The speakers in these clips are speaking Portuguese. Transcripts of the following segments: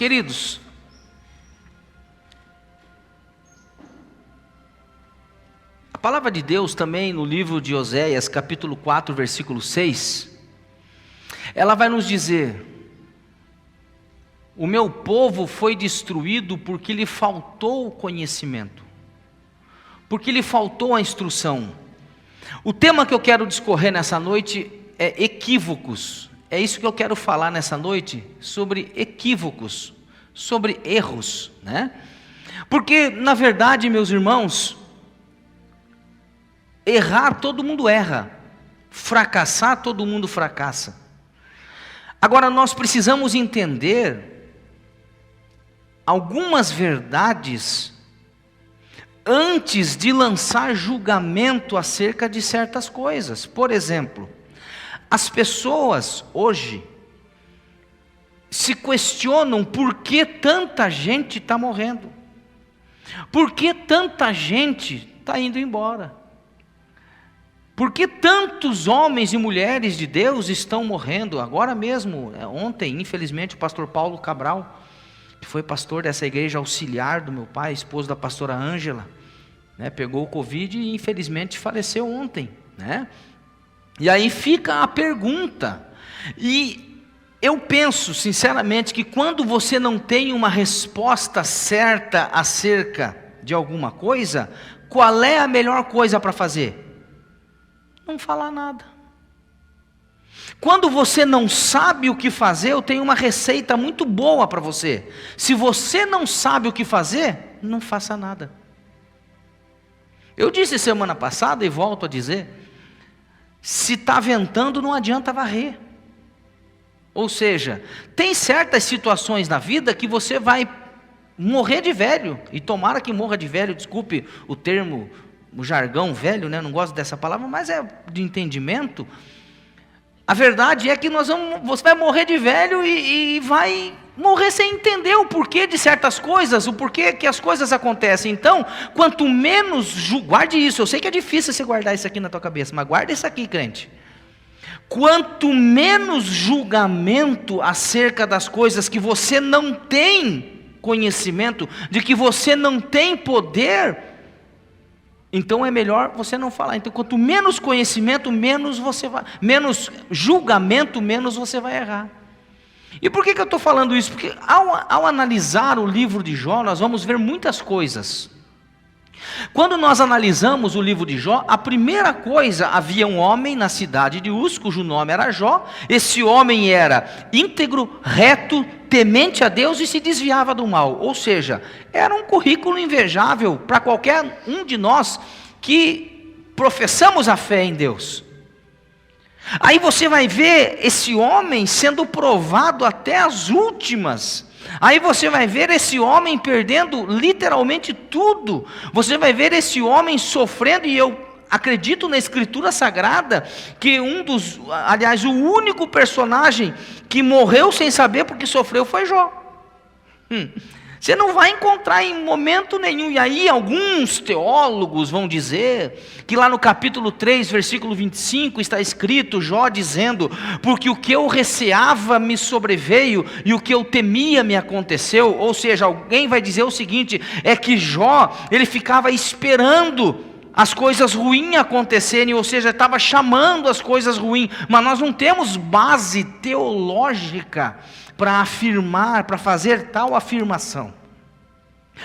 Queridos, a palavra de Deus também no livro de Oséias, capítulo 4, versículo 6, ela vai nos dizer: o meu povo foi destruído porque lhe faltou o conhecimento, porque lhe faltou a instrução. O tema que eu quero discorrer nessa noite é equívocos. É isso que eu quero falar nessa noite, sobre equívocos, sobre erros, né? Porque, na verdade, meus irmãos, errar todo mundo erra, fracassar todo mundo fracassa. Agora, nós precisamos entender algumas verdades antes de lançar julgamento acerca de certas coisas. Por exemplo, as pessoas hoje se questionam por que tanta gente está morrendo, por que tanta gente está indo embora, por que tantos homens e mulheres de Deus estão morrendo. Agora mesmo, ontem, infelizmente, o pastor Paulo Cabral, que foi pastor dessa igreja auxiliar do meu pai, esposo da pastora Ângela, né, pegou o Covid e infelizmente faleceu ontem, né? E aí fica a pergunta, e eu penso sinceramente que quando você não tem uma resposta certa acerca de alguma coisa, qual é a melhor coisa para fazer? Não falar nada. Quando você não sabe o que fazer, eu tenho uma receita muito boa para você. Se você não sabe o que fazer, não faça nada. Eu disse semana passada e volto a dizer: se está ventando, não adianta varrer. Ou seja, tem certas situações na vida que você vai morrer de velho, e tomara que morra de velho, desculpe o termo, o jargão velho, né? Não gosto dessa palavra, mas é de entendimento. A verdade é que você vai morrer de velho e vai morrer sem entender o porquê de certas coisas, o porquê que as coisas acontecem. Então, quanto menos, guarde isso, eu sei que é difícil você guardar isso aqui na tua cabeça, mas guarda isso aqui, crente. Quanto menos julgamento acerca das coisas que você não tem conhecimento, de que você não tem poder, então é melhor você não falar. Então, quanto menos conhecimento, menos julgamento, menos você vai errar. E por que eu estou falando isso? Porque ao analisar o livro de Jó, nós vamos ver muitas coisas. Quando nós analisamos o livro de Jó, a primeira coisa, havia um homem na cidade de Uz, cujo nome era Jó. Esse homem era íntegro, reto, temente a Deus e se desviava do mal. Ou seja, era um currículo invejável para qualquer um de nós que professamos a fé em Deus. Aí você vai ver esse homem sendo provado até as últimas. Aí você vai ver esse homem perdendo literalmente tudo. Você vai ver esse homem sofrendo, e eu acredito na Escritura Sagrada que o único personagem que morreu sem saber porque sofreu foi Jó. Você não vai encontrar em momento nenhum. E aí alguns teólogos vão dizer que lá no capítulo 3, versículo 25, está escrito, Jó dizendo: porque o que eu receava me sobreveio, e o que eu temia me aconteceu. Ou seja, alguém vai dizer o seguinte, é que Jó, ele ficava esperando as coisas ruins acontecerem, ou seja, estava chamando as coisas ruins, mas nós não temos base teológica para afirmar, para fazer tal afirmação.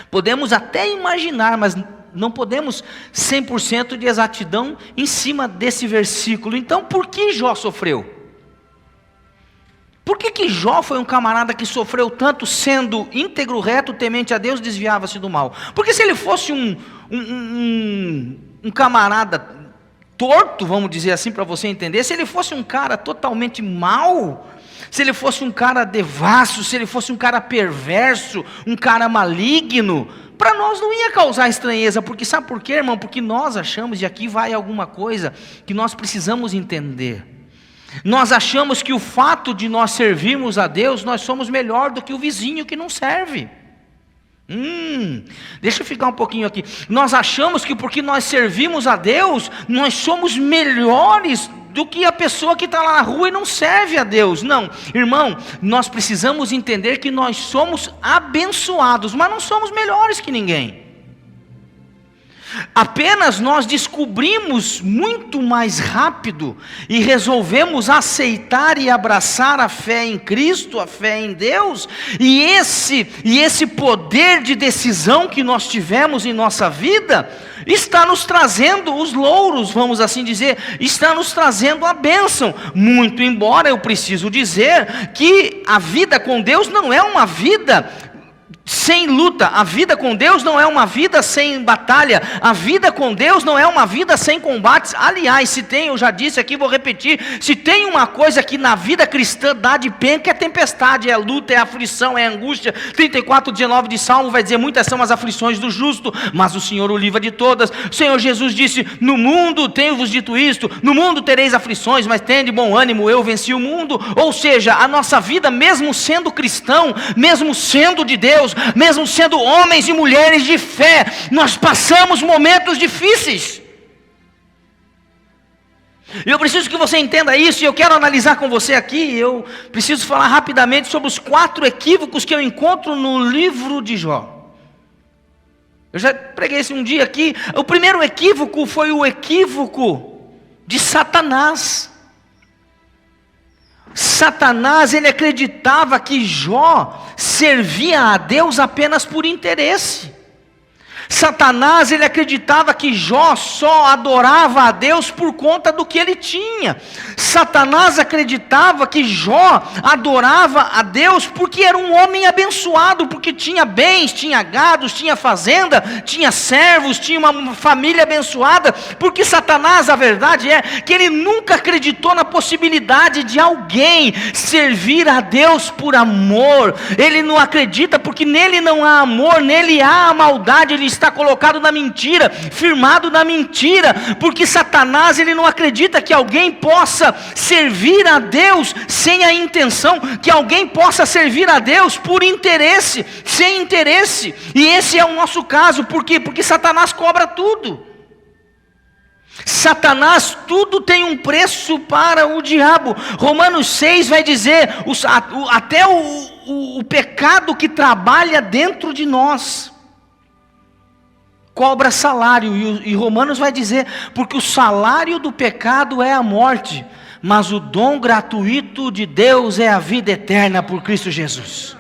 Podemos até imaginar, mas não podemos 100% de exatidão em cima desse versículo. Então, por que Jó sofreu? Por que Jó foi um camarada que sofreu tanto, sendo íntegro, reto, temente a Deus, desviava-se do mal? Porque se ele fosse um camarada torto, vamos dizer assim para você entender, se ele fosse um cara totalmente mau, se ele fosse um cara devasso, se ele fosse um cara perverso, um cara maligno, para nós não ia causar estranheza. Porque sabe por quê, irmão? Porque nós achamos, e aqui vai alguma coisa que nós precisamos entender. Nós achamos que o fato de nós servirmos a Deus, nós somos melhor do que o vizinho que não serve. Deixa eu ficar um pouquinho aqui. Nós achamos que porque nós servimos a Deus, nós somos melhores do que a pessoa que está lá na rua e não serve a Deus. Não, irmão, nós precisamos entender que nós somos abençoados, mas não somos melhores que ninguém. Apenas nós descobrimos muito mais rápido e resolvemos aceitar e abraçar a fé em Cristo, a fé em Deus, e esse poder de decisão que nós tivemos em nossa vida está nos trazendo os louros, vamos assim dizer, está nos trazendo a bênção. Muito embora eu preciso dizer que a vida com Deus não é uma vida sem luta, a vida com Deus não é uma vida sem batalha, a vida com Deus não é uma vida sem combates. Aliás, se tem, eu já disse aqui, vou repetir, se tem uma coisa que na vida cristã dá de penca, é tempestade, é luta, é aflição, é angústia. 34:19 de Salmo vai dizer: muitas são as aflições do justo, mas o Senhor o livra de todas. O Senhor Jesus disse: no mundo tenho-vos dito isto, no mundo tereis aflições, mas tende bom ânimo, eu venci o mundo. Ou seja, a nossa vida, mesmo sendo cristão, mesmo sendo de Deus, mesmo sendo homens e mulheres de fé, nós passamos momentos difíceis. Eu preciso que você entenda isso, e eu quero analisar com você aqui. Eu preciso falar rapidamente sobre os 4 equívocos que eu encontro no livro de Jó. Eu já preguei esse um dia aqui. O primeiro equívoco foi o equívoco de Satanás. Satanás, ele acreditava que Jó servia a Deus apenas por interesse. Satanás, ele acreditava que Jó só adorava a Deus por conta do que ele tinha. Satanás acreditava que Jó adorava a Deus porque era um homem abençoado, porque tinha bens, tinha gados, tinha fazenda, tinha servos, tinha uma família abençoada. Porque Satanás, a verdade é que ele nunca acreditou na possibilidade de alguém servir a Deus por amor. Ele não acredita porque nele não há amor, nele há a maldade. Ele está colocado na mentira, firmado na mentira, porque Satanás, ele não acredita que alguém possa servir a Deus sem a intenção, que alguém possa servir a Deus por interesse, sem interesse. E esse é o nosso caso. Por quê? Porque Satanás cobra tudo. Satanás, tudo tem um preço para o diabo. Romanos 6 vai dizer, até o pecado que trabalha dentro de nós cobra salário, e Romanos vai dizer: porque o salário do pecado é a morte, mas o dom gratuito de Deus é a vida eterna por Cristo Jesus.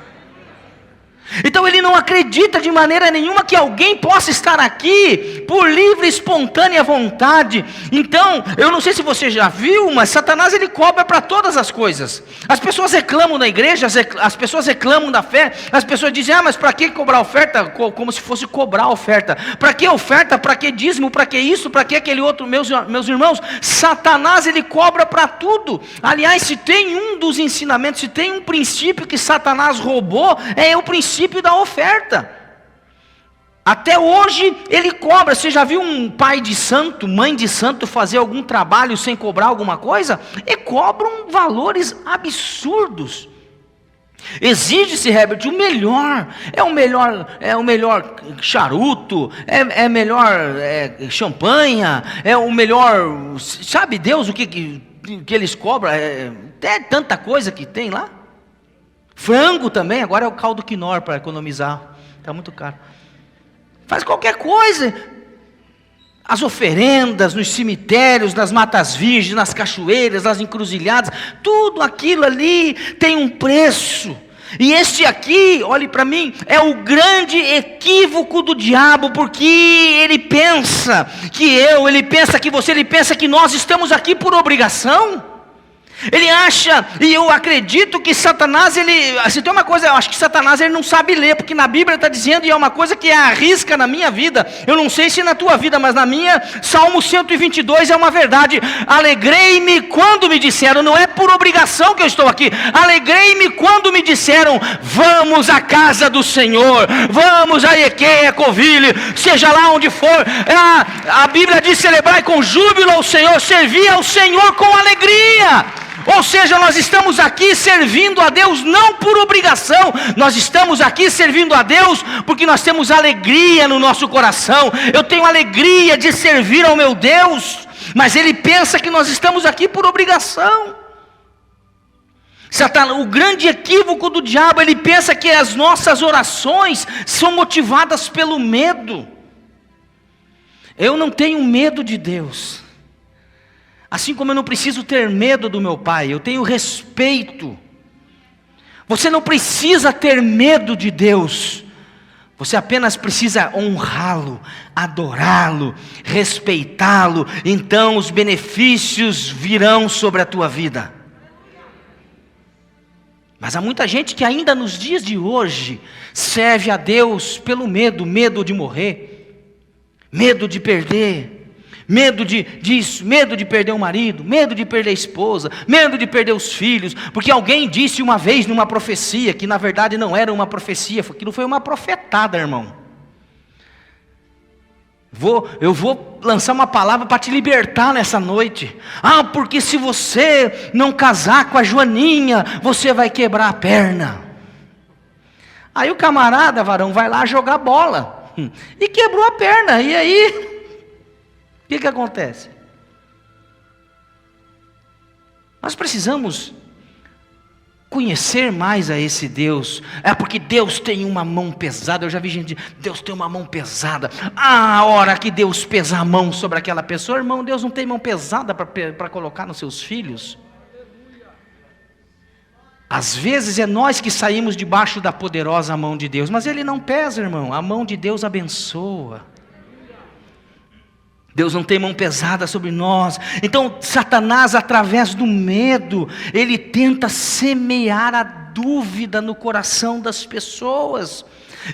Então ele não acredita de maneira nenhuma que alguém possa estar aqui por livre e espontânea vontade. Então, eu não sei se você já viu, mas Satanás, ele cobra para todas as coisas. As pessoas reclamam da igreja, as pessoas reclamam da fé, as pessoas dizem: mas para que cobrar oferta? Como se fosse cobrar oferta. Para que oferta? Para que dízimo? Para que isso? Para que aquele outro? Meus irmãos, Satanás, ele cobra para tudo. Aliás, se tem um dos ensinamentos, se tem um princípio que Satanás roubou, é o princípio da oferta. Até hoje ele cobra. Você já viu um pai de santo, mãe de santo fazer algum trabalho sem cobrar alguma coisa? E cobram valores absurdos. Exige-se, Herbert, o melhor. É o melhor charuto, é melhor champanha, é o melhor, sabe Deus o que eles cobram? Até tanta coisa que tem lá. Frango também, agora é o caldo quinor para economizar, está muito caro. Faz qualquer coisa. As oferendas nos cemitérios, nas matas virgens, nas cachoeiras, nas encruzilhadas, tudo aquilo ali tem um preço. E este aqui, olhe para mim, é o grande equívoco do diabo, porque ele pensa que ele pensa que você, ele pensa que nós estamos aqui por obrigação. Ele acha, e eu acredito que Satanás, se tem uma coisa, eu acho que Satanás, ele não sabe ler, porque na Bíblia está dizendo, e é uma coisa que é a risca na minha vida, eu não sei se na tua vida, mas na minha, Salmo 122 é uma verdade: alegrei-me quando me disseram, não é por obrigação que eu estou aqui, alegrei-me quando me disseram, vamos à casa do Senhor, vamos a Equeia, Covile, seja lá onde for. A Bíblia diz: celebrai com júbilo ao Senhor, servir ao Senhor com alegria. Ou seja, nós estamos aqui servindo a Deus não por obrigação, nós estamos aqui servindo a Deus porque nós temos alegria no nosso coração. Eu tenho alegria de servir ao meu Deus. mas ele pensa que nós estamos aqui por obrigação. O grande equívoco do diabo, ele pensa que as nossas orações são motivadas pelo medo. Eu não tenho medo de Deus, assim como eu não preciso ter medo do meu pai, eu tenho respeito. Você não precisa ter medo de Deus, você apenas precisa honrá-lo, adorá-lo, respeitá-lo, então os benefícios virão sobre a tua vida. Mas há muita gente que ainda nos dias de hoje serve a Deus pelo medo, medo de morrer, medo de perder, medo disso, medo de perder o marido, medo de perder a esposa, medo de perder os filhos, porque alguém disse uma vez numa profecia, que na verdade não era uma profecia, aquilo foi uma profetada, irmão. Eu vou lançar uma palavra para te libertar nessa noite. Porque se você não casar com a Joaninha, você vai quebrar a perna. Aí o camarada, varão, vai lá jogar bola e quebrou a perna. E aí, o que acontece? Nós precisamos conhecer mais a esse Deus. Porque Deus tem uma mão pesada. Eu já vi gente dizer, Deus tem uma mão pesada. A hora que Deus pesa a mão sobre aquela pessoa, irmão, Deus não tem mão pesada para colocar nos seus filhos. Às vezes é nós que saímos debaixo da poderosa mão de Deus, mas Ele não pesa, irmão. A mão de Deus abençoa. Deus não tem mão pesada sobre nós. Então Satanás, através do medo, ele tenta semear a dúvida no coração das pessoas.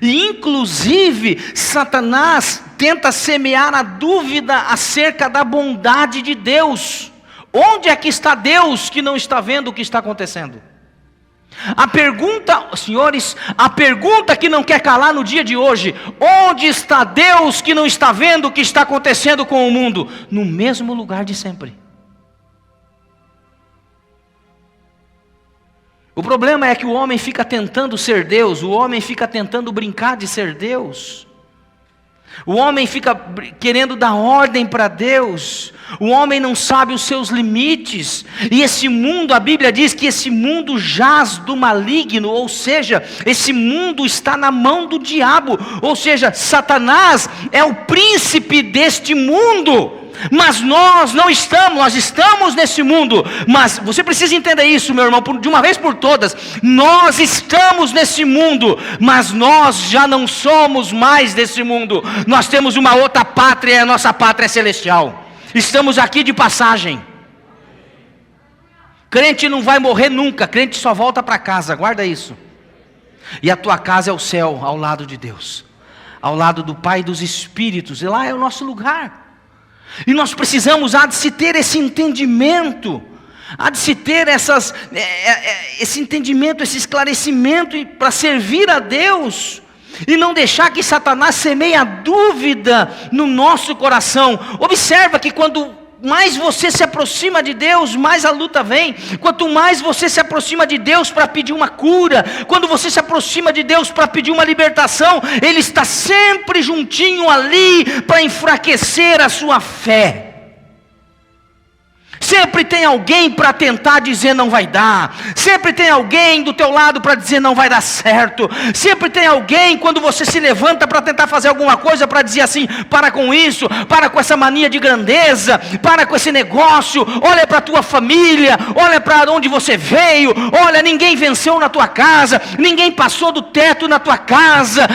E inclusive Satanás tenta semear a dúvida acerca da bondade de Deus. Onde é que está Deus que não está vendo o que está acontecendo? A pergunta, senhores, a pergunta que não quer calar no dia de hoje: onde está Deus que não está vendo o que está acontecendo com o mundo? No mesmo lugar de sempre. O problema é que o homem fica tentando ser Deus, o homem fica tentando brincar de ser Deus. O homem fica querendo dar ordem para Deus. O homem não sabe os seus limites. E esse mundo, a Bíblia diz que esse mundo jaz do maligno. Ou seja, esse mundo está na mão do diabo. Ou seja, Satanás é o príncipe deste mundo. Mas nós não estamos, nós estamos nesse mundo. Mas você precisa entender isso, meu irmão, de uma vez por todas. Nós estamos nesse mundo, mas nós já não somos mais desse mundo. Nós temos uma outra pátria, a nossa pátria é celestial. Estamos aqui de passagem. Crente não vai morrer nunca, crente só volta para casa, guarda isso. E a tua casa é o céu, ao lado de Deus, ao lado do Pai e dos Espíritos, e lá é o nosso lugar. E nós precisamos, há de se ter esse entendimento, há de se ter esse entendimento, esse esclarecimento para servir a Deus, e não deixar que Satanás semeie a dúvida no nosso coração. Observa que quando mais você se aproxima de Deus, mais a luta vem. Quanto mais você se aproxima de Deus para pedir uma cura, quando você se aproxima de Deus para pedir uma libertação, Ele está sempre juntinho ali para enfraquecer a sua fé. Sempre tem alguém para tentar dizer não vai dar. Sempre tem alguém do teu lado para dizer não vai dar certo. Sempre tem alguém quando você se levanta para tentar fazer alguma coisa, para dizer assim: para com isso, para com essa mania de grandeza, para com esse negócio, olha para a tua família, olha para onde você veio, olha, ninguém venceu na tua casa, ninguém passou do teto na tua casa.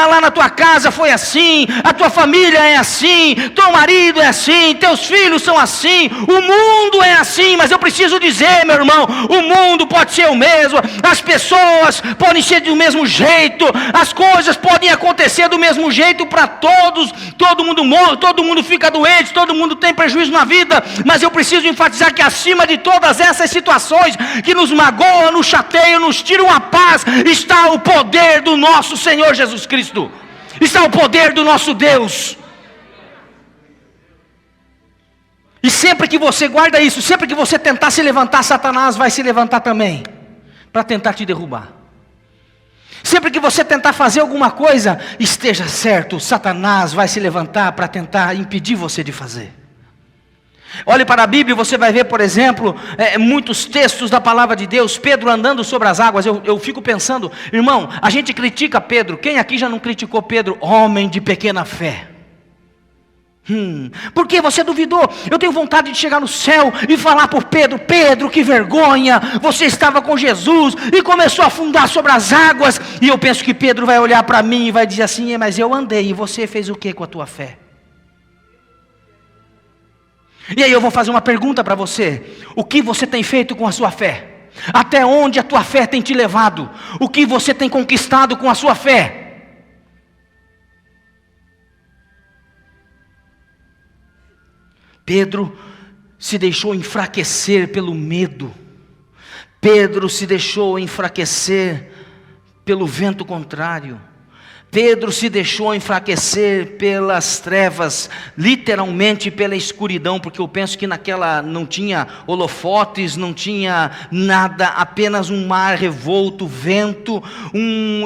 Lá na tua casa foi assim, a tua família é assim, teu marido é assim, teus filhos são assim, o mundo é assim. Mas eu preciso dizer, meu irmão, o mundo pode ser o mesmo, as pessoas podem ser do mesmo jeito, as coisas podem acontecer do mesmo jeito para todos, todo mundo morre, todo mundo fica doente, todo mundo tem prejuízo na vida, mas eu preciso enfatizar que acima de todas essas situações que nos magoam, nos chateiam, nos tiram a paz, está o poder do nosso Senhor Jesus Cristo, está o poder do nosso Deus. E sempre que você guarda isso, sempre que você tentar se levantar, Satanás vai se levantar também, para tentar te derrubar. Sempre que você tentar fazer alguma coisa, esteja certo, Satanás vai se levantar para tentar impedir você de fazer. Olhe para a Bíblia e você vai ver, por exemplo, muitos textos da palavra de Deus, Pedro andando sobre as águas. Eu fico pensando, irmão, a gente critica Pedro, quem aqui já não criticou Pedro? Homem de pequena fé. Por que você duvidou? Eu tenho vontade de chegar no céu e falar por Pedro: Pedro, que vergonha, você estava com Jesus e começou a afundar sobre as águas. E eu penso que Pedro vai olhar para mim e vai dizer assim: mas eu andei, e você fez o que com a tua fé? E aí eu vou fazer uma pergunta para você: o que você tem feito com a sua fé? Até onde a tua fé tem te levado? O que você tem conquistado com a sua fé? Pedro se deixou enfraquecer pelo medo. Pedro se deixou enfraquecer pelo vento contrário. Pedro se deixou enfraquecer pelas trevas, literalmente pela escuridão, porque eu penso que naquela não tinha holofotes, não tinha nada, apenas um mar revolto, vento.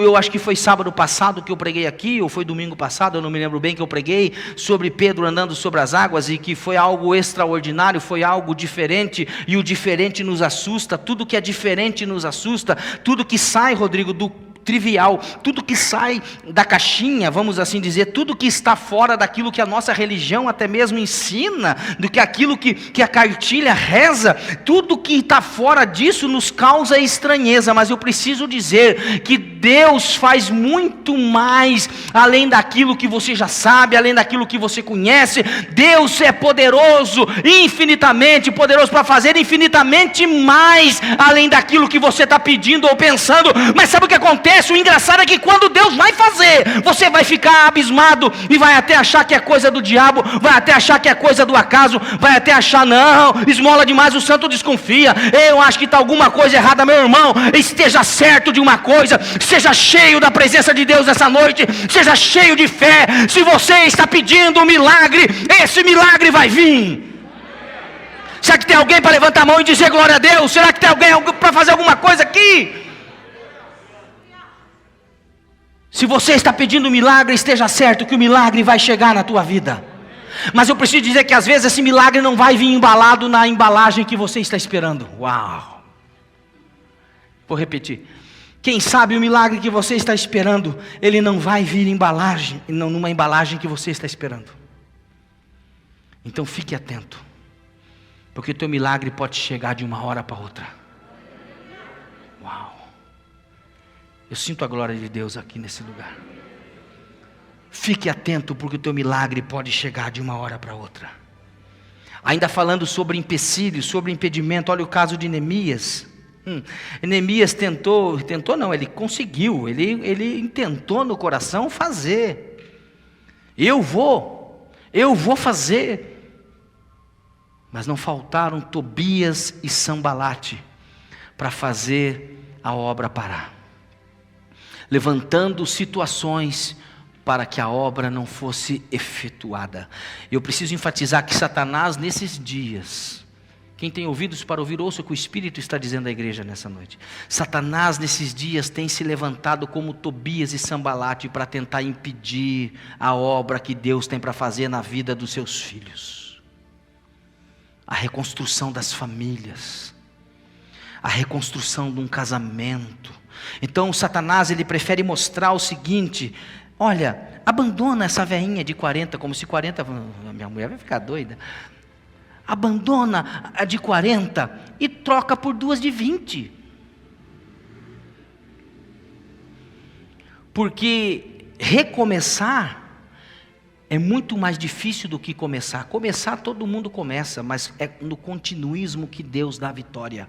Eu acho que foi sábado passado que eu preguei aqui, ou foi domingo passado, eu não me lembro bem, que eu preguei sobre Pedro andando sobre as águas, e que foi algo extraordinário, foi algo diferente, e o diferente nos assusta. Tudo que é diferente nos assusta, tudo que sai, Rodrigo, do trivial, tudo que sai da caixinha, vamos assim dizer, tudo que está fora daquilo que a nossa religião até mesmo ensina, do que aquilo que a cartilha reza, tudo que está fora disso nos causa estranheza. Mas eu preciso dizer que Deus faz muito mais, além daquilo que você já sabe, além daquilo que você conhece. Deus é poderoso, infinitamente poderoso, para fazer infinitamente mais, além daquilo que você está pedindo ou pensando. Mas sabe o que acontece? O engraçado é que quando Deus vai fazer, você vai ficar abismado e vai até achar que é coisa do diabo, vai até achar que é coisa do acaso, vai até achar: não, esmola demais, o santo desconfia, eu acho que está alguma coisa errada. Meu irmão, esteja certo de uma coisa: seja cheio da presença de Deus essa noite, seja cheio de fé. Se você está pedindo um milagre, esse milagre vai vir. Será que tem alguém para levantar a mão e dizer glória a Deus? Será que tem alguém para fazer alguma coisa aqui? Se você está pedindo um milagre, esteja certo que o milagre vai chegar na tua vida. Mas eu preciso dizer que às vezes esse milagre não vai vir embalado na embalagem que você está esperando. Uau! Vou repetir. Quem sabe o milagre que você está esperando, ele não vai vir numa embalagem que você está esperando. Então fique atento, porque o teu milagre pode chegar de uma hora para outra. Uau! Eu sinto a glória de Deus aqui nesse lugar. Fique atento, porque o teu milagre pode chegar de uma hora para outra. Ainda falando sobre empecilhos, sobre impedimento, olha o caso de Neemias. Neemias ele conseguiu, ele intentou no coração fazer. Eu vou fazer. Mas não faltaram Tobias e Sambalate para fazer a obra parar, levantando situações para que a obra não fosse efetuada. Eu preciso enfatizar que Satanás nesses dias, quem tem ouvidos para ouvir, ouça o que o Espírito está dizendo à igreja nessa noite. Satanás nesses dias tem se levantado como Tobias e Sambalate para tentar impedir a obra que Deus tem para fazer na vida dos seus filhos. A reconstrução das famílias, a reconstrução de um casamento. Então Satanás, ele prefere mostrar o seguinte: olha, abandona essa velhinha de 40, como se 40, minha mulher vai ficar doida. Abandona a de 40 e troca por duas de 20. Porque recomeçar é muito mais difícil do que começar. Começar todo mundo começa, mas é no continuismo que Deus dá a vitória.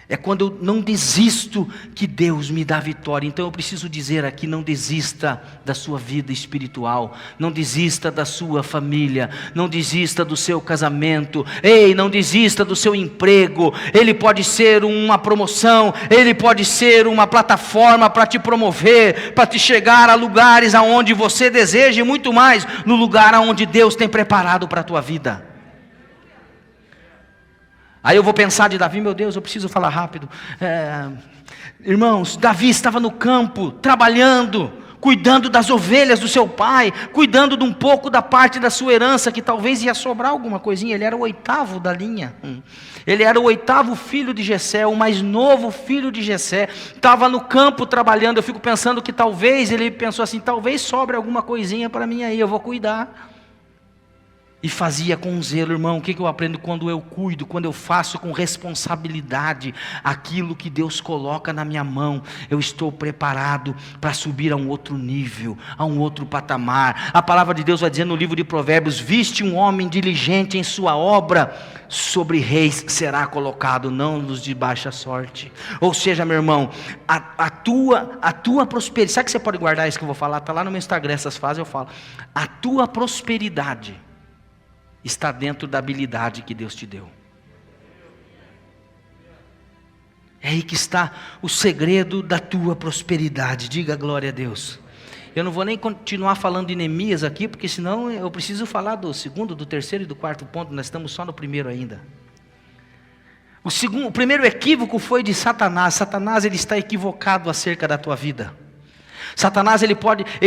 É quando eu não desisto que Deus me dá vitória. Então eu preciso dizer aqui: não desista da sua vida espiritual, não desista da sua família, não desista do seu casamento, não desista do seu emprego. Ele pode ser uma promoção, ele pode ser uma plataforma para te promover, para te chegar a lugares aonde você deseja, e muito mais, no lugar aonde Deus tem preparado para a tua vida. Aí eu vou pensar de Davi, meu Deus, eu preciso falar rápido. Irmãos, Davi estava no campo, trabalhando, cuidando das ovelhas do seu pai, cuidando de um pouco da parte da sua herança, que talvez ia sobrar alguma coisinha. Ele era o 8º da linha. Ele era o 8º filho de Jessé, o mais novo filho de Jessé. Estava no campo trabalhando. Eu fico pensando que talvez, ele pensou assim, talvez sobre alguma coisinha para mim aí, eu vou cuidar. E fazia com zelo, irmão. O que eu aprendo quando eu cuido, quando eu faço com responsabilidade aquilo que Deus coloca na minha mão? Eu estou preparado para subir a um outro nível, a um outro patamar. A palavra de Deus vai dizer no livro de Provérbios: viste um homem diligente em sua obra, sobre reis será colocado, não nos de baixa sorte. Ou seja, meu irmão, a tua prosperidade, sabe que você pode guardar isso que eu vou falar? Está lá no meu Instagram, essas frases eu falo. A tua prosperidade está dentro da habilidade que Deus te deu. É aí que está o segredo da tua prosperidade. Diga glória a Deus. Eu não vou nem continuar falando de Neemias aqui, porque senão eu preciso falar do 2º, do 3º e do 4º ponto. Nós estamos só no 1º ainda. O primeiro equívoco foi de Satanás. Satanás, ele está equivocado acerca da tua vida. Satanás, ele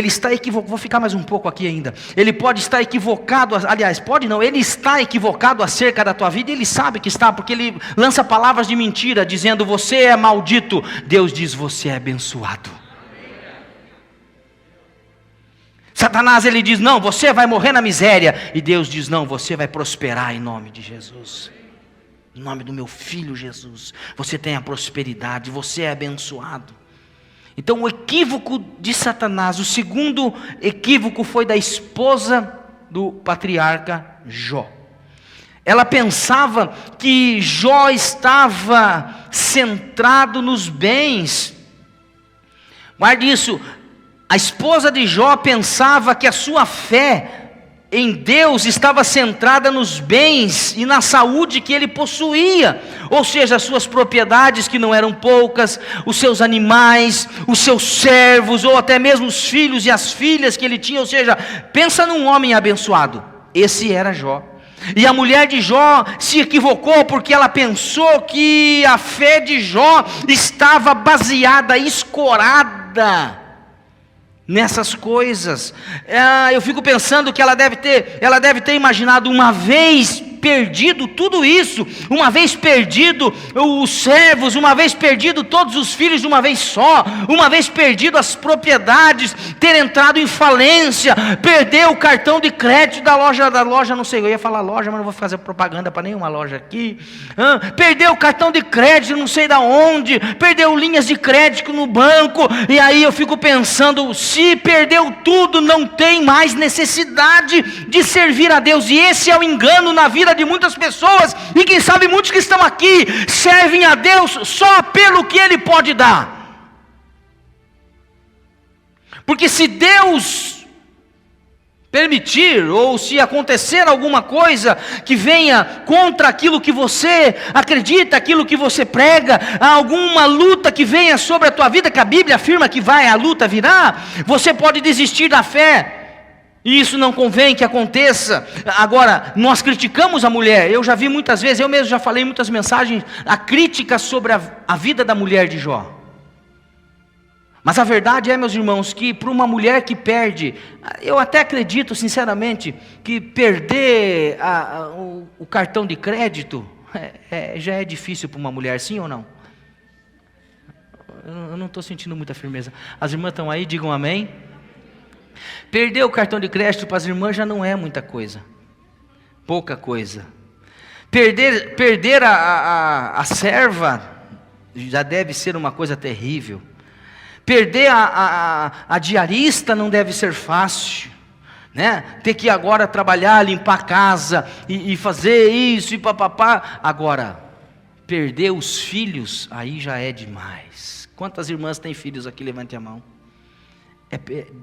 está equivocado, vou ficar mais um pouco aqui ainda. Ele pode estar equivocado, aliás, pode não, ele está equivocado acerca da tua vida, e ele sabe que está, porque ele lança palavras de mentira, dizendo, você é maldito. Deus diz, você é abençoado. Satanás, ele diz, não, você vai morrer na miséria. E Deus diz, não, você vai prosperar em nome de Jesus. Em nome do meu filho Jesus. Você tem a prosperidade, você é abençoado. Então o equívoco de Satanás, o segundo equívoco foi da esposa do patriarca Jó. Ela pensava que Jó estava centrado nos bens. Guarde isso, a esposa de Jó pensava que a sua fé em Deus estava centrada nos bens e na saúde que ele possuía, ou seja, as suas propriedades que não eram poucas, os seus animais, os seus servos, ou até mesmo os filhos e as filhas que ele tinha. Ou seja, pensa num homem abençoado. Esse era Jó. E a mulher de Jó se equivocou, porque ela pensou que a fé de Jó estava baseada, escorada nessas coisas. Eu fico pensando que ela deve ter imaginado, uma vez perdido tudo isso, uma vez perdido os servos, uma vez perdido todos os filhos de uma vez só, uma vez perdido as propriedades, ter entrado em falência, perder o cartão de crédito da loja, não sei, eu ia falar loja, mas não vou fazer propaganda para nenhuma loja aqui. Perdeu o cartão de crédito, não sei da onde, perdeu linhas de crédito no banco. E aí eu fico pensando, se perdeu tudo, não tem mais necessidade de servir a Deus. E esse é o engano na vida de muitas pessoas, e quem sabe muitos que estão aqui servem a Deus só pelo que Ele pode dar. Porque se Deus permitir, ou se acontecer alguma coisa que venha contra aquilo que você acredita, aquilo que você prega, alguma luta que venha sobre a tua vida, que a Bíblia afirma que a luta virá, você pode desistir da fé. E isso não convém que aconteça. Agora, nós criticamos a mulher. Eu já vi muitas vezes, eu mesmo já falei em muitas mensagens, a crítica sobre a vida da mulher de Jó. Mas a verdade é, meus irmãos, que para uma mulher que perde, eu até acredito sinceramente que perder o cartão de crédito já é difícil para uma mulher, sim ou não? Eu não estou sentindo muita firmeza. As irmãs estão aí, digam amém. Perder o cartão de crédito para as irmãs já não é muita coisa, pouca coisa. Perder a serva já deve ser uma coisa terrível. Perder a diarista não deve ser fácil, né? Ter que agora trabalhar, limpar a casa e fazer isso e papapá. Agora, perder os filhos, aí já é demais. Quantas irmãs têm filhos aqui? Levante a mão.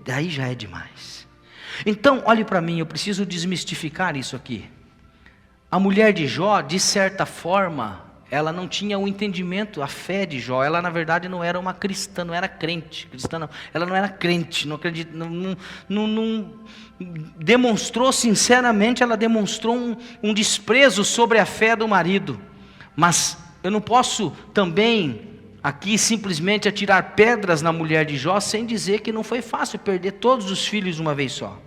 Daí já é demais. Então, olhe para mim, eu preciso desmistificar isso aqui. A mulher de Jó, de certa forma, ela não tinha o entendimento, a fé de Jó. Ela na verdade não era uma cristã, não era crente. Cristã não, ela não era crente, não acredita, não demonstrou sinceramente, ela demonstrou um desprezo sobre a fé do marido. Mas eu não posso também aqui simplesmente a tirar pedras na mulher de Jó, sem dizer que não foi fácil perder todos os filhos de uma vez só.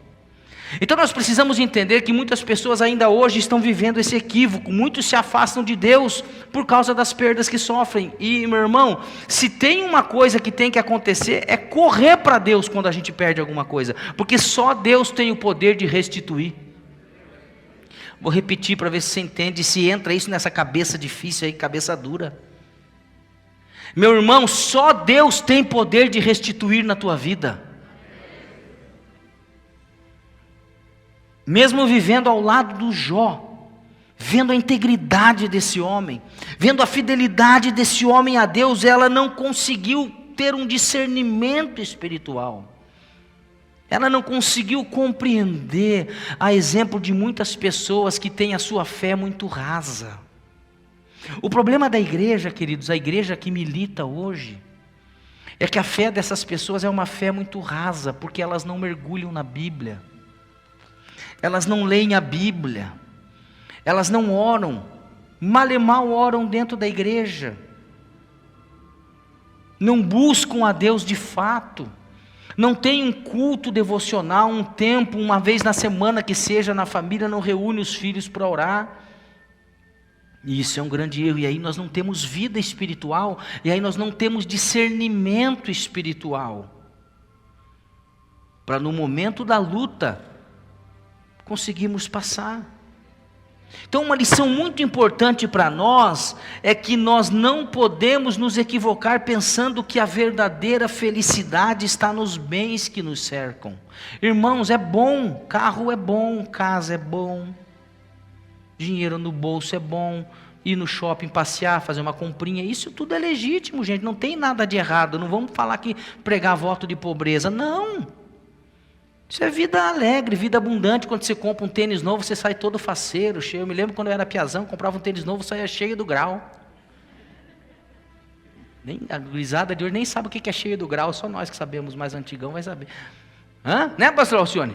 Então nós precisamos entender que muitas pessoas ainda hoje estão vivendo esse equívoco, muitos se afastam de Deus por causa das perdas que sofrem. E meu irmão, se tem uma coisa que tem que acontecer, é correr para Deus quando a gente perde alguma coisa, porque só Deus tem o poder de restituir. Vou repetir para ver se você entende, se entra isso nessa cabeça difícil aí, cabeça dura. Meu irmão, só Deus tem poder de restituir na tua vida. Mesmo vivendo ao lado do Jó, vendo a integridade desse homem, vendo a fidelidade desse homem a Deus, ela não conseguiu ter um discernimento espiritual. Ela não conseguiu compreender, a exemplo de muitas pessoas que têm a sua fé muito rasa. O problema da igreja, queridos, a igreja que milita hoje, é que a fé dessas pessoas é uma fé muito rasa, porque elas não mergulham na Bíblia. Elas não leem a Bíblia, elas não oram, mal e mal oram dentro da igreja, não buscam a Deus de fato, não tem um culto devocional, um tempo, uma vez na semana que seja na família, não reúne os filhos para orar. E isso é um grande erro, e aí nós não temos vida espiritual, e aí nós não temos discernimento espiritual, para no momento da luta, conseguimos passar. Então uma lição muito importante para nós, é que nós não podemos nos equivocar pensando que a verdadeira felicidade está nos bens que nos cercam. Irmãos, é bom, carro é bom, casa é bom, dinheiro no bolso é bom, ir no shopping passear, fazer uma comprinha, isso tudo é legítimo, gente, não tem nada de errado, não vamos falar que pregar voto de pobreza, não. Isso é vida alegre, vida abundante. Quando você compra um tênis novo, você sai todo faceiro, cheio. Eu me lembro quando eu era piazão, comprava um tênis novo, saía cheio do grau. A gurizada de hoje nem sabe o que é cheio do grau, só nós que sabemos, mais antigão vai saber. Né, pastor Alcione?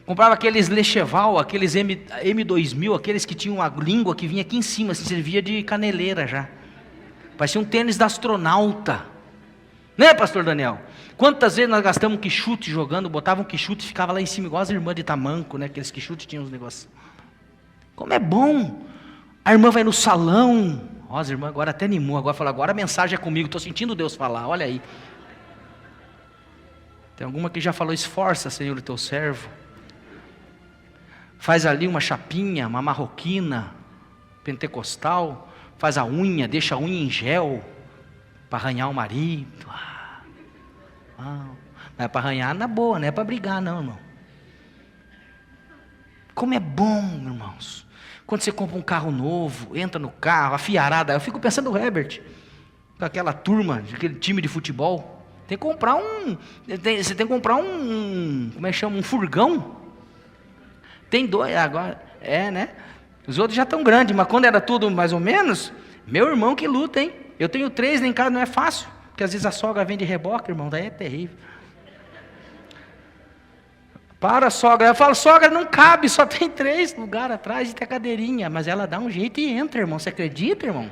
Comprava aqueles Lecheval, aqueles M2000, aqueles que tinham a língua que vinha aqui em cima, se servia de caneleira já. Parecia um tênis da astronauta. Né, pastor Daniel? Quantas vezes nós gastamos um quichute jogando, botava um quichute e ficava lá em cima, igual as irmãs de tamanco, né? Aqueles quichutes tinham uns negócios. Como é bom! A irmã vai no salão, ó, as irmãs agora até animou, agora fala, agora a mensagem é comigo, estou sentindo Deus falar, olha aí. Tem alguma que já falou, esforça, Senhor, o teu servo. Faz ali uma chapinha, uma marroquina, pentecostal, faz a unha, deixa a unha em gel, para arranhar o marido. Não é para arranhar na boa, não é para brigar não, irmão. Como é bom, irmãos, quando você compra um carro novo, entra no carro, a fiarada, eu fico pensando no Herbert, com aquela turma, aquele time de futebol, tem que comprar você tem que comprar como é que chama, um furgão, tem dois, agora, né, os outros já estão grandes, mas quando era tudo mais ou menos, meu irmão que luta, hein, eu tenho 3 lá em casa, não é fácil, porque às vezes a sogra vem de reboque, irmão, daí é terrível. Para a sogra, eu falo, sogra, não cabe, só tem 3 lugares atrás e tem a cadeirinha, mas ela dá um jeito e entra, irmão, você acredita, irmão?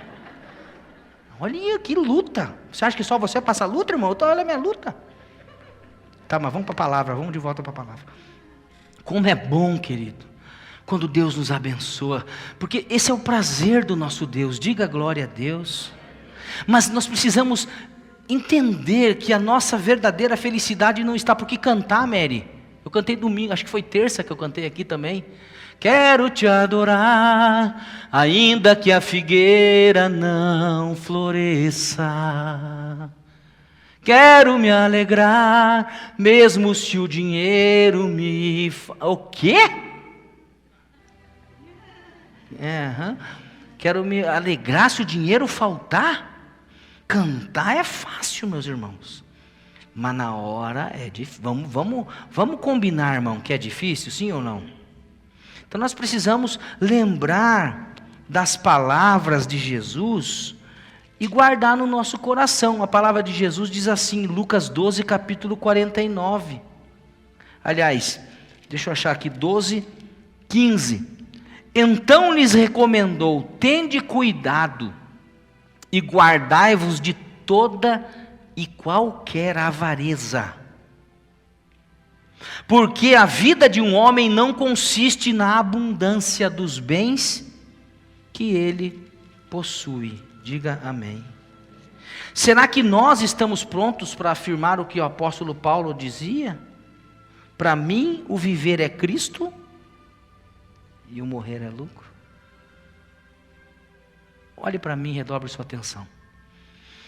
Olha que luta, você acha que só você passa luta, irmão? Então olha a minha luta. Tá, mas vamos para a palavra, vamos de volta para a palavra. Como é bom, querido, quando Deus nos abençoa, porque esse é o prazer do nosso Deus, diga glória a Deus. Mas nós precisamos entender que a nossa verdadeira felicidade não está, porque cantar, Mary, eu cantei domingo, acho que foi terça que eu cantei aqui também, quero te adorar, ainda que a figueira não floresça, quero me alegrar, mesmo se o dinheiro me... O quê? Quero me alegrar se o dinheiro faltar? Cantar é fácil, meus irmãos, mas na hora é difícil. Vamos combinar, irmão, que é difícil, sim ou não? Então nós precisamos lembrar das palavras de Jesus e guardar no nosso coração. A palavra de Jesus diz assim, Lucas 12, capítulo 49. Aliás, deixa eu achar aqui, 12, 15. Então lhes recomendou, tende cuidado e guardai-vos de toda e qualquer avareza. Porque a vida de um homem não consiste na abundância dos bens que ele possui. Diga amém. Será que nós estamos prontos para afirmar o que o apóstolo Paulo dizia? Para mim, o viver é Cristo e o morrer é lucro. Olhe para mim e redobre sua atenção.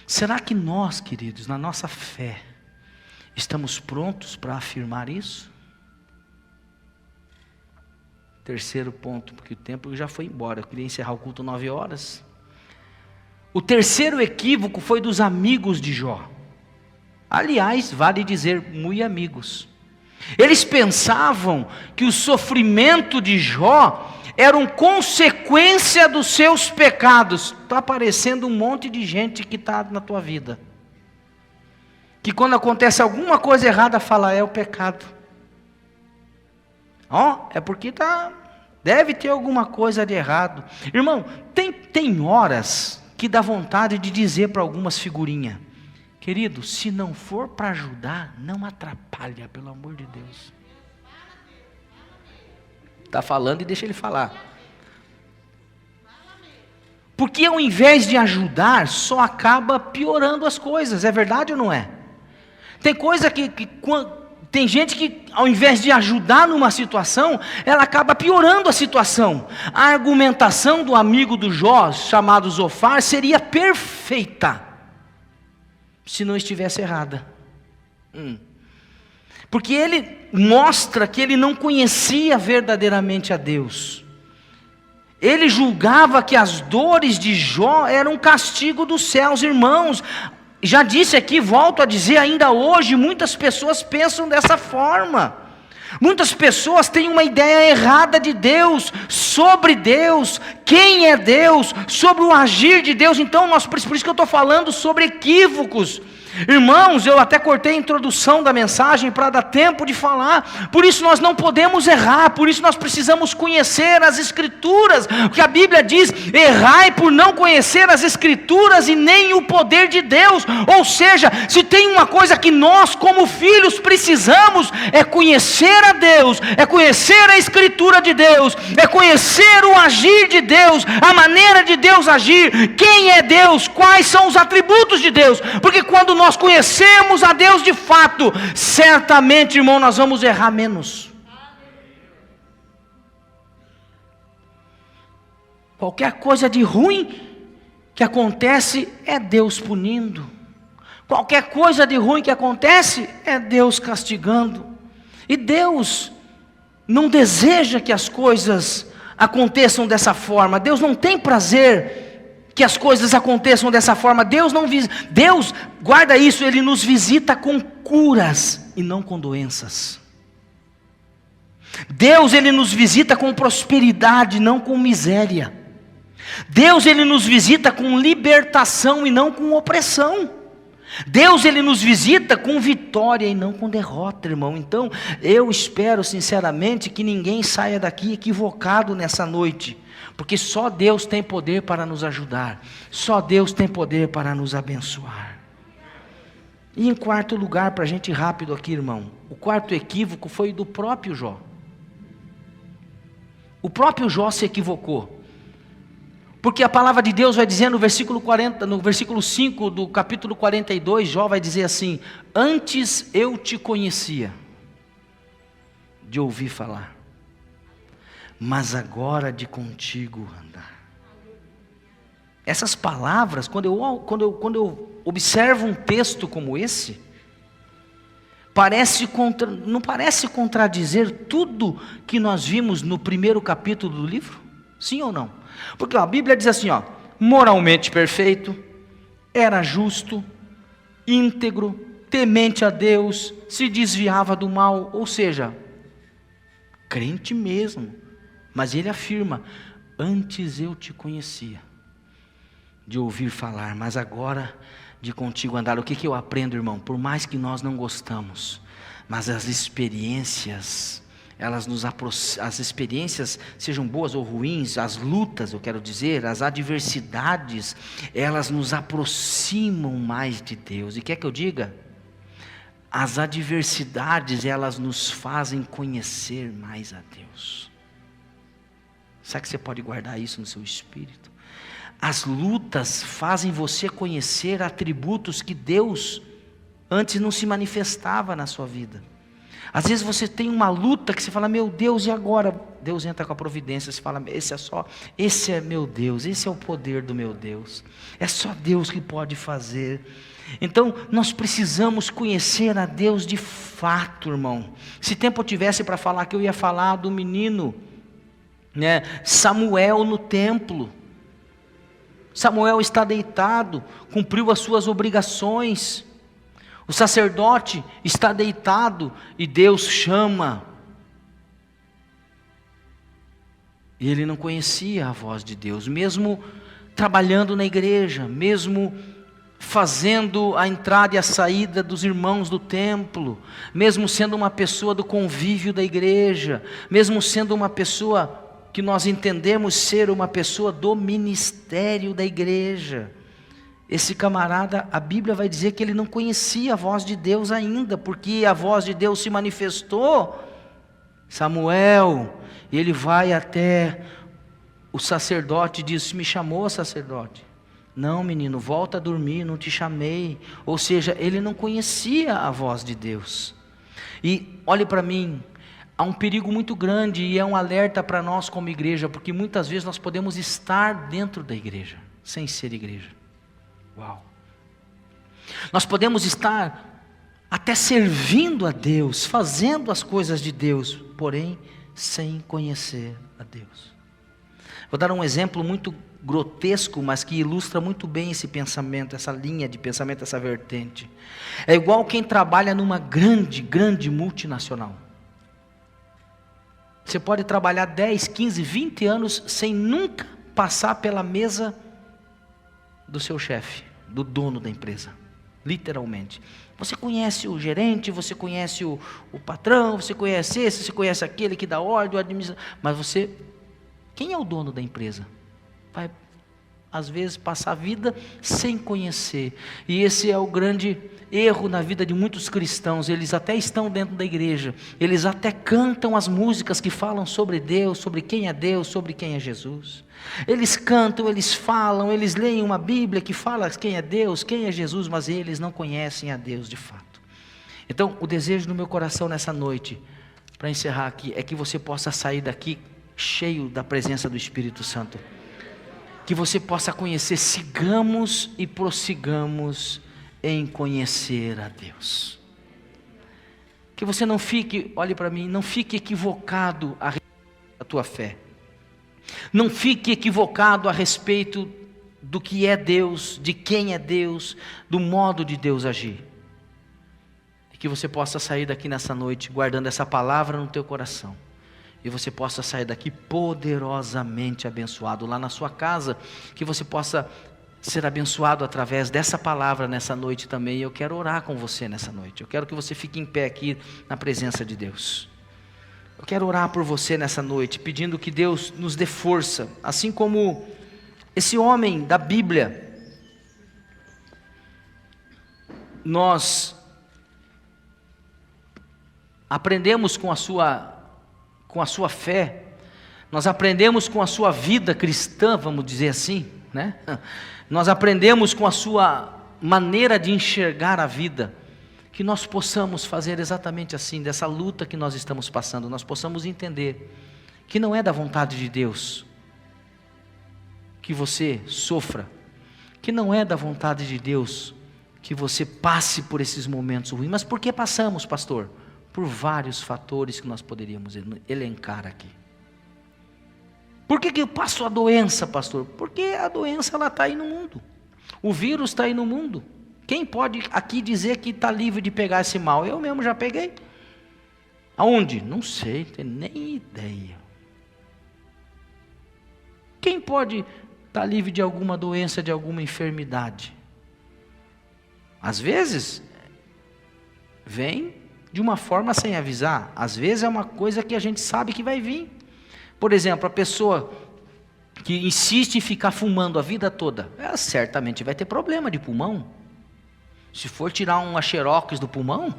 Será que nós, queridos, na nossa fé, estamos prontos para afirmar isso? Terceiro ponto, porque o tempo já foi embora. Eu queria encerrar o culto 9 horas. O terceiro equívoco foi dos amigos de Jó. Aliás, vale dizer, muito amigos. Eles pensavam que o sofrimento de Jó era consequência dos seus pecados. Está aparecendo um monte de gente que está na tua vida, que quando acontece alguma coisa errada, fala, é o pecado. É porque deve ter alguma coisa de errado. Irmão, tem horas que dá vontade de dizer para algumas figurinhas, querido, se não for para ajudar, não atrapalha, pelo amor de Deus. Está falando e deixa ele falar. Porque ao invés de ajudar, só acaba piorando as coisas, é verdade ou não é? Tem coisa tem gente que ao invés de ajudar numa situação, ela acaba piorando a situação. A argumentação do amigo do Jó, chamado Zofar, seria perfeita, se não estivesse errada. Porque ele mostra que ele não conhecia verdadeiramente a Deus. Ele julgava que as dores de Jó eram um castigo dos céus. Irmãos, já disse aqui, volto a dizer ainda hoje, muitas pessoas pensam dessa forma. Muitas pessoas têm uma ideia errada de Deus, sobre Deus, quem é Deus, sobre o agir de Deus. Então, por isso que eu estou falando sobre equívocos. Irmãos, eu até cortei a introdução da mensagem para dar tempo de falar. Por isso nós não podemos errar, por isso nós precisamos conhecer as Escrituras. Porque a Bíblia diz, errai por não conhecer as Escrituras e nem o poder de Deus. Ou seja, se tem uma coisa que nós como filhos precisamos, é conhecer a Deus, é conhecer a Escritura de Deus, é conhecer o agir de Deus, a maneira de Deus agir, quem é Deus, quais são os atributos de Deus. Porque quando nós conhecemos a Deus de fato, certamente, irmão, nós vamos errar menos. Qualquer coisa de ruim que acontece é Deus punindo. Qualquer coisa de ruim que acontece é Deus castigando. E Deus não deseja que as coisas aconteçam dessa forma. Deus não tem prazer que as coisas aconteçam dessa forma. Deus, guarda isso, Ele nos visita com curas e não com doenças. Deus, Ele nos visita com prosperidade, não com miséria. Deus, Ele nos visita com libertação e não com opressão. Deus, Ele nos visita com vitória e não com derrota, irmão. Então, eu espero sinceramente que ninguém saia daqui equivocado nessa noite. Porque só Deus tem poder para nos ajudar. Só Deus tem poder para nos abençoar. E em quarto lugar, para a gente ir rápido aqui, irmão. O quarto equívoco foi do próprio Jó. O próprio Jó se equivocou. Porque a palavra de Deus vai dizer no versículo 5 do capítulo 42, Jó vai dizer assim: antes eu te conhecia de ouvir falar, mas agora de contigo andar. Essas palavras, quando eu observo um texto como esse, não parece contradizer tudo que nós vimos no primeiro capítulo do livro? Sim ou não? Porque a Bíblia diz assim, moralmente perfeito, era justo, íntegro, temente a Deus, se desviava do mal, ou seja, crente mesmo. Mas ele afirma, antes eu te conhecia, de ouvir falar, mas agora de contigo andar. O que eu aprendo, irmão? Por mais que nós não gostamos, mas as experiências, as experiências, sejam boas ou ruins, as lutas, eu quero dizer, as adversidades, elas nos aproximam mais de Deus. E quer que eu diga? As adversidades, elas nos fazem conhecer mais a Deus. Sabe que você pode guardar isso no seu espírito? As lutas fazem você conhecer atributos que Deus antes não se manifestava na sua vida. Às vezes você tem uma luta que você fala, meu Deus, e agora? Deus entra com a providência, você fala, esse é meu Deus, esse é o poder do meu Deus. É só Deus que pode fazer. Então, nós precisamos conhecer a Deus de fato, irmão. Se tempo eu tivesse para falar, que eu ia falar do menino, né, Samuel no templo. Samuel está deitado, cumpriu as suas obrigações. O sacerdote está deitado e Deus chama. E ele não conhecia a voz de Deus, mesmo trabalhando na igreja, mesmo fazendo a entrada e a saída dos irmãos do templo, mesmo sendo uma pessoa do convívio da igreja, mesmo sendo uma pessoa que nós entendemos ser uma pessoa do ministério da igreja. Esse camarada, a Bíblia vai dizer que ele não conhecia a voz de Deus ainda, porque a voz de Deus se manifestou, Samuel, e ele vai até o sacerdote e diz, me chamou, sacerdote? Não, menino, volta a dormir, não te chamei. Ou seja, ele não conhecia a voz de Deus. E olhe para mim, há um perigo muito grande e é um alerta para nós como igreja, porque muitas vezes nós podemos estar dentro da igreja, sem ser igreja. Uau! Nós podemos estar até servindo a Deus, fazendo as coisas de Deus, porém sem conhecer a Deus. Vou dar um exemplo muito grotesco, mas que ilustra muito bem esse pensamento, essa linha de pensamento, essa vertente. É igual quem trabalha numa grande multinacional. Você pode trabalhar 10, 15, 20 anos sem nunca passar pela mesa do seu chefe, do dono da empresa, literalmente. Você conhece o gerente, você conhece o patrão, você conhece esse, você conhece aquele que dá ordem, o administrador, mas quem é o dono da empresa? Vai, às vezes, passar a vida sem conhecer. E esse é o grande erro na vida de muitos cristãos. Eles até estão dentro da igreja, eles até cantam as músicas que falam sobre Deus, sobre quem é Deus, sobre quem é Jesus. Eles cantam, eles falam, eles leem uma Bíblia que fala quem é Deus, quem é Jesus, mas eles não conhecem a Deus de fato. Então, o desejo do meu coração nessa noite, para encerrar aqui, é que você possa sair daqui cheio da presença do Espírito Santo. Que você possa conhecer, sigamos e prossigamos em conhecer a Deus. Que você não fique, olhe para mim, não fique equivocado a respeito da tua fé. Não fique equivocado a respeito do que é Deus, de quem é Deus, do modo de Deus agir. E que você possa sair daqui nessa noite guardando essa palavra no teu coração. E você possa sair daqui poderosamente abençoado lá na sua casa, que você possa ser abençoado através dessa palavra nessa noite também. Eu quero orar com você nessa noite, eu quero que você fique em pé aqui na presença de Deus. Eu quero orar por você nessa noite, pedindo que Deus nos dê força, assim como esse homem da Bíblia. Nós aprendemos com a sua fé, nós aprendemos com a sua vida cristã, vamos dizer assim, né? Nós aprendemos com a sua maneira de enxergar a vida, que nós possamos fazer exatamente assim, dessa luta que nós estamos passando, nós possamos entender que não é da vontade de Deus que você sofra, que não é da vontade de Deus que você passe por esses momentos ruins. Mas por que passamos, pastor? Por vários fatores que nós poderíamos elencar aqui. Por que eu passo a doença, pastor? Porque a doença está aí no mundo. O vírus está aí no mundo. Quem pode aqui dizer que está livre de pegar esse mal? Eu mesmo já peguei. Aonde? Não sei, não tenho nem ideia. Quem pode estar livre de alguma doença, de alguma enfermidade? Às vezes, vem de uma forma sem avisar. Às vezes é uma coisa que a gente sabe que vai vir. Por exemplo, a pessoa que insiste em ficar fumando a vida toda, ela certamente vai ter problema de pulmão. Se for tirar uma xerox do pulmão,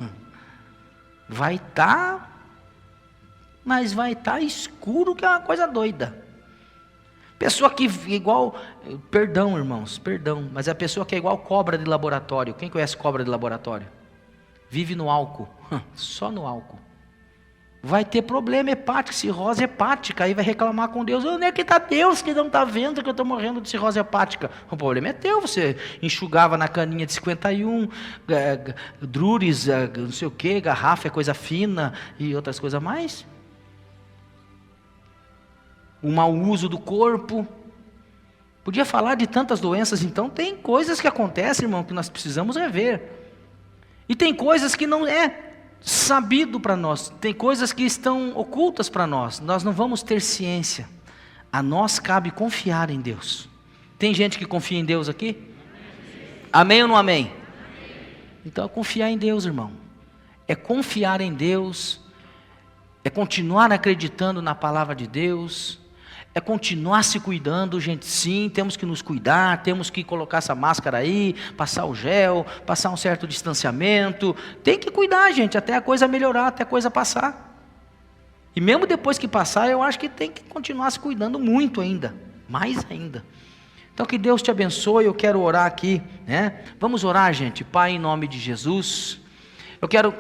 vai estar, mas vai estar escuro, que é uma coisa doida. Pessoa que igual, perdão irmãos, perdão, mas é a pessoa que é igual cobra de laboratório. Quem conhece cobra de laboratório? Vive no álcool, só no álcool. Vai ter problema hepático, cirrose hepática, aí vai reclamar com Deus. Onde é que está Deus que não está vendo que eu estou morrendo de cirrose hepática? O problema é teu, você enxugava na caninha de 51, drures, não sei o que, garrafa é coisa fina e outras coisas mais. O mau uso do corpo. Podia falar de tantas doenças, então tem coisas que acontecem, irmão, que nós precisamos rever. E tem coisas que não é sabido para nós, tem coisas que estão ocultas para nós, nós não vamos ter ciência. A nós cabe confiar em Deus. Tem gente que confia em Deus aqui? Amém ou não amém? Então é confiar em Deus, irmão. É confiar em Deus, é continuar acreditando na palavra de Deus, é continuar se cuidando, gente. Sim, temos que nos cuidar, temos que colocar essa máscara aí, passar o gel, passar um certo distanciamento. Tem que cuidar, gente, até a coisa melhorar, até a coisa passar. E mesmo depois que passar, eu acho que tem que continuar se cuidando muito ainda, mais ainda. Então que Deus te abençoe. Eu quero orar aqui, né? Vamos orar, gente. Pai, em nome de Jesus, eu quero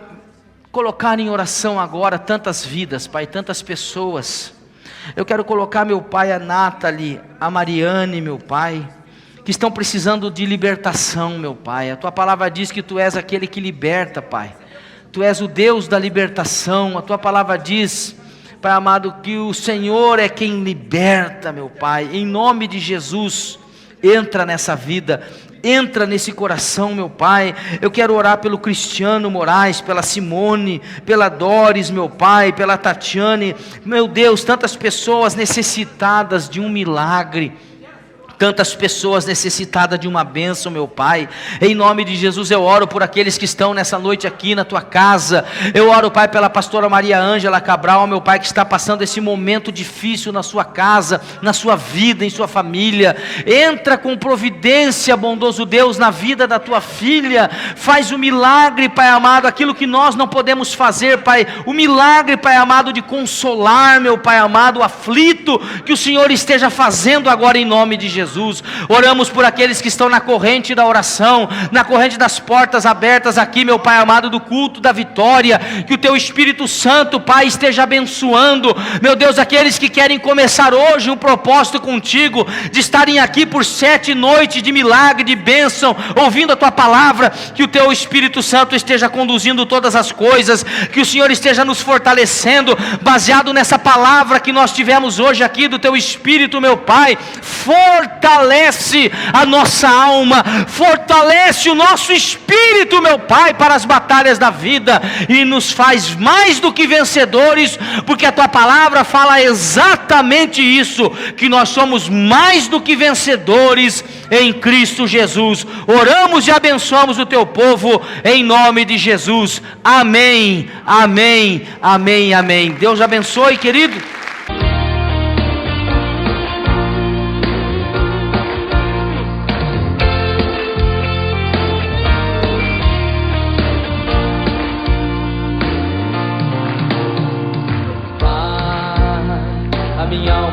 colocar em oração agora tantas vidas, Pai, tantas pessoas. Eu quero colocar, meu Pai, a Nathalie, a Mariane, meu Pai, que estão precisando de libertação, meu Pai. A Tua palavra diz que Tu és aquele que liberta, Pai. Tu és o Deus da libertação. A Tua palavra diz, Pai amado, que o Senhor é quem liberta, meu Pai. Em nome de Jesus, entra nessa vida, entra nesse coração, meu Pai. Eu quero orar pelo Cristiano Moraes, pela Simone, pela Doris, meu Pai, pela Tatiane. Meu Deus, tantas pessoas necessitadas de um milagre, tantas pessoas necessitadas de uma bênção, meu Pai. Em nome de Jesus eu oro por aqueles que estão nessa noite aqui na Tua casa. Eu oro, Pai, pela pastora Maria Ângela Cabral, meu Pai, que está passando esse momento difícil na sua casa, na sua vida, em sua família. Entra com providência, bondoso Deus, na vida da Tua filha. Faz o milagre, Pai amado, aquilo que nós não podemos fazer, Pai. O milagre, Pai amado, de consolar, meu Pai amado, o aflito, que o Senhor esteja fazendo agora em nome de Jesus. Oramos por aqueles que estão na corrente da oração, na corrente das portas abertas aqui, meu Pai amado, do culto da vitória. Que o Teu Espírito Santo, Pai, esteja abençoando, meu Deus, aqueles que querem começar hoje um propósito contigo, de estarem aqui por 7 noites de milagre, de bênção, ouvindo a Tua palavra. Que o Teu Espírito Santo esteja conduzindo todas as coisas, que o Senhor esteja nos fortalecendo, baseado nessa palavra que nós tivemos hoje aqui do Teu Espírito, meu Pai. Fortalece a nossa alma, fortalece o nosso espírito, meu Pai, para as batalhas da vida, e nos faz mais do que vencedores, porque a Tua palavra fala exatamente isso, que nós somos mais do que vencedores em Cristo Jesus. Oramos e abençoamos o Teu povo, em nome de Jesus. Amém, amém, amém, amém. Deus abençoe, querido.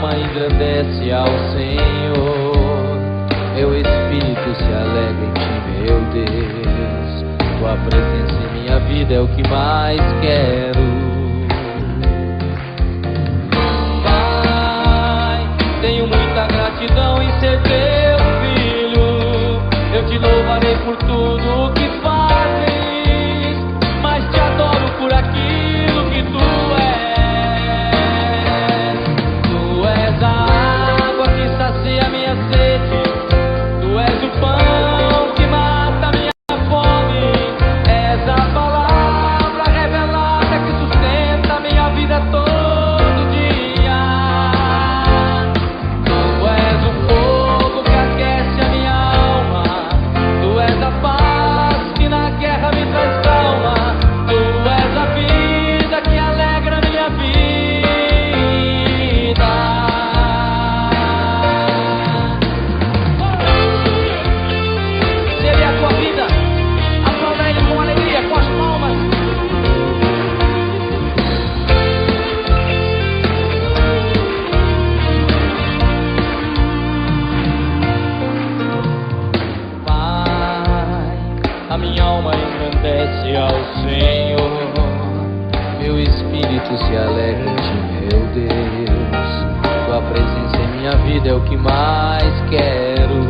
Engrandece ao Senhor, meu espírito se alegra em Ti, meu Deus. Tua presença em minha vida é o que mais quero. Pai, tenho muita gratidão em ser Teu filho. Eu Te louvarei por tudo o que fazes, mas Te adoro por aquilo que Tu és. A minha sede, Tu és o pão que mata a minha fome, és a palavra revelada que sustenta a minha vida todo dia. Tu és o fogo que aquece a minha alma, Tu és a paz alma engrandece ao Senhor. Meu espírito se alegra em ti, meu Deus. Tua presença em minha vida é o que mais quero.